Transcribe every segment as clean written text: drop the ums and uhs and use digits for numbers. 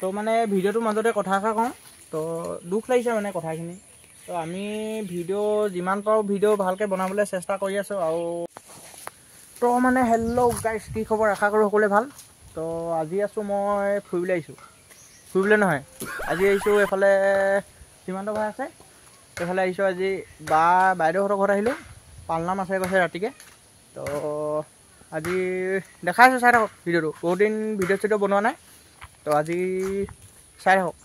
তো মানে ভিডিঅ'টোৰ মাজতে কথা এষাৰ কওঁ, তো দুখ লাগিছে মানে কথাখিনি। তো আমি ভিডিঅ' যিমান পাৰোঁ ভিডিঅ' ভালকৈ বনাবলৈ চেষ্টা কৰি আছোঁ। আৰু তো মানে হেল্ল' গাইছ, কি খবৰ? আশা কৰোঁ সকলোৱে ভাল। তো আজি আছোঁ মই ফুৰিবলৈ আহিছোঁ, ফুৰিবলৈ নহয়, আজি আহিছোঁ এইফালে সীমান্ত ভাই আছে, এইফালে আহিছোঁ আজি বাইদেউহঁতৰ ঘৰত আহিলোঁ। পালনাম আছে কৈছে ৰাতিকৈ। তো আজি দেখাইছোঁ, চাই থাকক ভিডিঅ'টো। বহুত দিন ভিডিঅ' চিডিঅ' বনোৱা নাই, তো আজি চাই থাকক।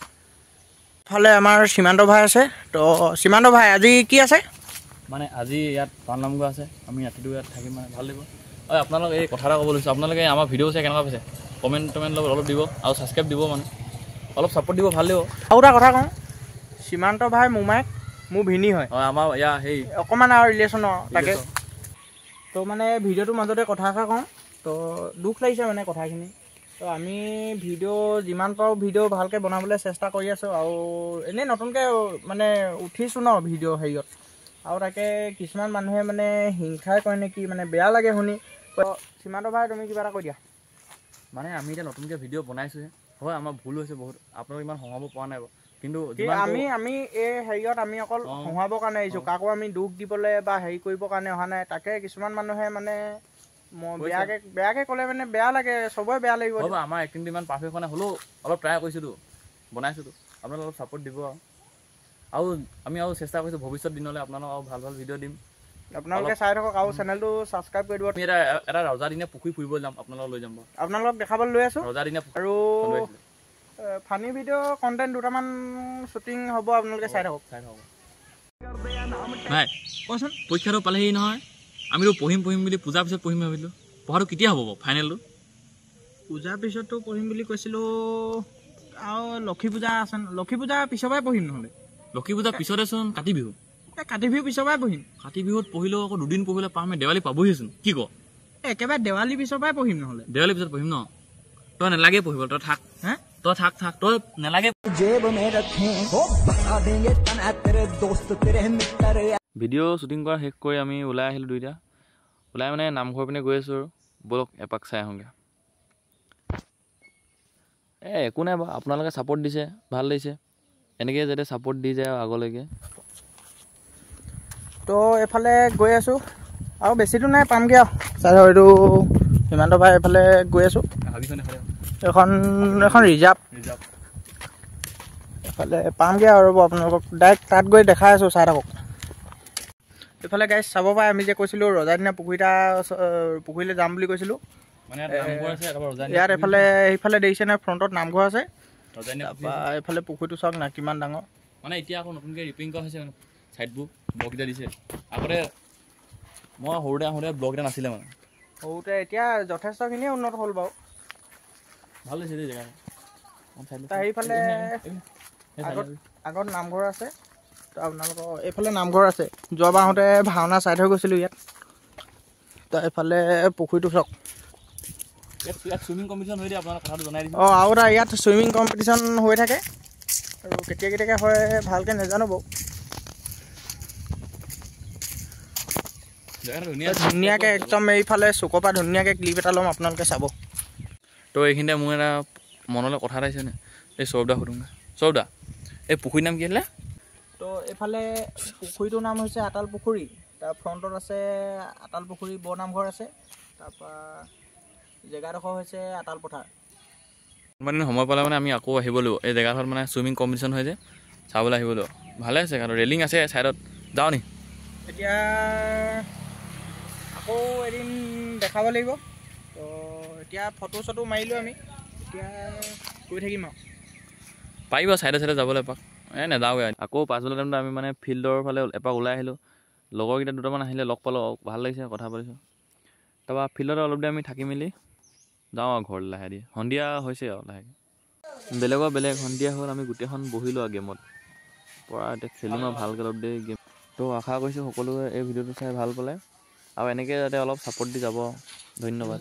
ফালে আমাৰ সীমান্ত ভাই আছে। তো সীমান্ত ভাই আজি কি আছে? মানে আজি ইয়াত পালনাম গোৱা আছে, আমি ৰাতিটো ইয়াত থাকিম, মানে ভাল লাগিব। হয়, আপোনালোক এই কথা এটা ক'ব লৈছোঁ, আপোনালোকে আমাৰ ভিডিঅ' চাই কেনেকুৱা পাইছে? কমেণ্ট অলপ দিব আৰু ছাবস্ক্ৰাইব দিব, মানে অলপ ছাপোৰ্ট দিব, ভাল লাগিব। আৰু এটা কথা কওঁ, সীমান্ত ভাই মোমাইক মোৰ ভিনি হয়, আমাৰ ইয়াৰ সেই অকণমান আৰু ৰিলেশ্যনৰ তাকে। তো মানে ভিডিঅ'টোৰ মাজতে কথা এষাৰ কওঁ, তো দুখ লাগিছে মানে কথাখিনি। তো আমি ভিডিঅ' যিমান পাৰোঁ ভিডিঅ' ভালকৈ বনাবলৈ চেষ্টা কৰি আছোঁ। আৰু এনেই নতুনকৈ মানে উঠিছোঁ ন ভিডিঅ' হেৰিয়ত, আৰু তাকে কিছুমান মানুহে মানে হিংসাই কৰে নেকি, মানে বেয়া লাগে শুনি। তো সীমান্ত ভাই তুমি কিবা এটা কৈ দিয়া। মানে আমি এতিয়া নতুনকৈ ভিডিঅ' বনাইছোঁহে, হয় আমাৰ ভুল হৈছে বহুত, আপোনালোক ইমান হহাব পৰা নাই বাৰু। কিন্তু আমি এই হেৰিয়ত আমি অকল হহুৱাবৰ কাৰণে আহিছোঁ, কাকো আমি দুখ দিবলৈ বা হেৰি কৰিবৰ কাৰণে অহা নাই। তাকে কিছুমান মানুহে মানে বেয়াকৈ ক'লে মানে বেয়া লাগে, চবৰে বেয়া লাগিব। হ'ব, আমাৰ এক্টিংটো ইমান পাৰফেক্ট হোৱা নাই, হ'লেও অলপ ট্ৰাই কৰিছোঁতো, বনাইছোঁতো, আপোনালোকে অলপ ছাপোৰ্ট দিব। আৰু আমি আৰু চেষ্টা কৰিছোঁ ভৱিষ্যত দিনলৈ আপোনালোকক আৰু ভাল ভাল ভিডিঅ' দিম, আপোনালোকে চাই থাকক আৰু চেনেলটো ছাবস্ক্ৰাইব কৰি দিব। আমি এটা ৰজাদিনীয়া পুখুৰী ফুৰিব যাম, আপোনালোকক লৈ যাম বাৰু, আপোনালোকক দেখাবলৈ লৈ আছোঁ। ৰজাদিনীয়া আৰু ফানী ভিডিঅ' কণ্টেণ্ট দুটামান শ্বুটিং হ'ব, আপোনালোকে চাই থাকক। নাই কচোন, পৰীক্ষাটো পালেহি নহয়, আমিতো পঢ়িম বুলি পূজাৰ পিছত পঢ়িম ভাবিলোঁ, পঢ়াটো কেতিয়া হ'ব বাৰু ফাইনেলটো? পূজাৰ পিছততো পঢ়িম বুলি কৈছিলোঁ, আৰু লক্ষী পূজা আছে, লক্ষী পূজাৰ পিছৰ পৰাই পঢ়িম। নহ'লে লক্ষী পূজাৰ পিছতেচোন কাতি বিহু, কাতি বিহুৰ পিছৰ পৰাই পঢ়িম। কাতি বিহুত পঢ়িলেও আকৌ দুদিন পঢ়িলে পাম, দেৱালী পাবহিচোন, কি ক? একেবাৰে দেৱালী পিছৰ পৰাই পঢ়িম। নহ'লে দেৱালীৰ পিছত পঢ়িম ন? তই নালাগে পঢ়িব, তই থাক, তই থাক, তই নালাগে। ভিডিঅ' শ্বুটিং কৰা শেষ কৰি আমি ওলাই আহিলোঁ দুইটা, ওলাই মানে নামঘৰ পিনে গৈ আছোঁ। আৰু ব'লক এপাক চাই আহোঁগৈ। একো নাই বাৰু, আপোনালোকে ছাপোৰ্ট দিছে, ভাল লাগিছে, এনেকৈ যাতে ছাপোৰ্ট দি যায় আৰু আগলৈকে। তো এইফালে গৈ আছোঁ, আৰু বেছি দূৰ নাই, পামগৈ আৰু চাই এইটো সীমান্ত ভাই এইফালে গৈ আছোঁ। এখন ৰিজাৰ্ভ, এইফালে পামগৈ আৰু ৰ'ব, আপোনালোকক ডাইৰেক্ট তাত গৈ দেখাই আছোঁ, চাই থাকক। এইফালে গাইছ চাব পাৰে, আমি যে কৈছিলোঁ ৰজাদিনীয়া পুখুৰীলৈ যাম বুলি কৈছিলোঁ। ইয়াত এইফালে দেখিছে নে, ফ্ৰণ্টত নামঘৰ আছে, তাৰপৰা এইফালে পুখুৰীটো চাওক না কিমান ডাঙৰ। মানে এতিয়া আকৌ নতুনকৈ ৰিপেয়াৰিং কৰা হৈছে, মানে ছাইডবোৰ ব্লককেইটা দিছে। আগতে মই সৰুতে আহোঁতে ব্লককেইটা নাছিলে, মানে সৰুতে, এতিয়া যথেষ্টখিনিয়ে উন্নত হ'ল বাৰু, ভাল হৈছে দেই জেগা। সেইফালে আগত নামঘৰ আছে, তো আপোনালোকৰ এইফালে নামঘৰ আছে। যোৱাবাৰ আহোঁতে ভাওনা চাই থৈ গৈছিলোঁ ইয়াত। তো এইফালে পুখুৰীটো চাওক। ইয়াত চুইমিং কম্পিটিশ্যন হৈ দিয়ে, আপোনালোক কথাটো জনাই দিছোঁ। আৰু এটা ইয়াত চুইমিং কম্পিটিশ্যন হৈ থাকে, আৰু কেতিয়া হয় ভালকৈ নাজানো বাৰু। ধুনীয়াকৈ একদম এইফালে চুকৰ পৰা ধুনীয়াকৈ ক্লিপ এটা ল'ম, আপোনালোকে চাব। তো এইখিনিতে মোৰ এটা মনলৈ কথা এটা আহিছেনে, এই সৌৰভ দা সুধোঁগৈ। সৌৰভ দা, এই পুখুৰীৰ নাম কি আছিলে? তো এইফালে পুখুৰীটোৰ নাম হৈছে আটাল পুখুৰী। তাৰ ফ্ৰণ্টত আছে আটাল পুখুৰী বৰ নামঘৰ আছে, তাৰপৰা জেগাডোখৰ হৈছে আটাল পথাৰ। মানে সময় পালে মানে আমি আকৌ আহিব লাগিব, এই জেগাডোখৰত মানে চুইমিং কম্পিটিশ্যন হৈ যায়, চাবলৈ আহিব লাগিব। ভালে আছে জেগাটো, ৰেলিং আছে ছাইডত, যাওঁ নি? এতিয়া আকৌ এদিন দেখাব লাগিব। তো এতিয়া ফটো চটো মাৰিলোঁ আমি, এতিয়া গৈ থাকিম আৰু। পাৰিব ছাইডে যাবলৈ এপাক, নাযাওঁগৈ আকৌ। পাছবেলা টাইমত আমি মানে ফিল্ডৰ ফালে এপাক ওলাই আহিলোঁ, লগৰকেইটা দুটামান আহিলে, লগ পালোঁ, ভাল লাগিছে, কথা পাতিছোঁ। তাৰপৰা ফিল্ডতে অলপ দেৰি আমি থাকি মেলি যাওঁ আৰু ঘৰলৈ লাহে দিয়ে, সন্ধিয়া হৈছে আৰু লাহেকৈ। বেলেগ সন্ধিয়া হ'ল, আমি গোটেইখন বহিলোঁ আৰু গেমত পৰা, এতিয়া খেলিম আৰু ভালকৈ অলপ দেৰি গেম। তো আশা কৰিছোঁ সকলোৱে এই ভিডিঅ'টো চাই ভাল পালে, আৰু এনেকৈ যাতে অলপ ছাপোৰ্ট দি যাব। ধন্যবাদ।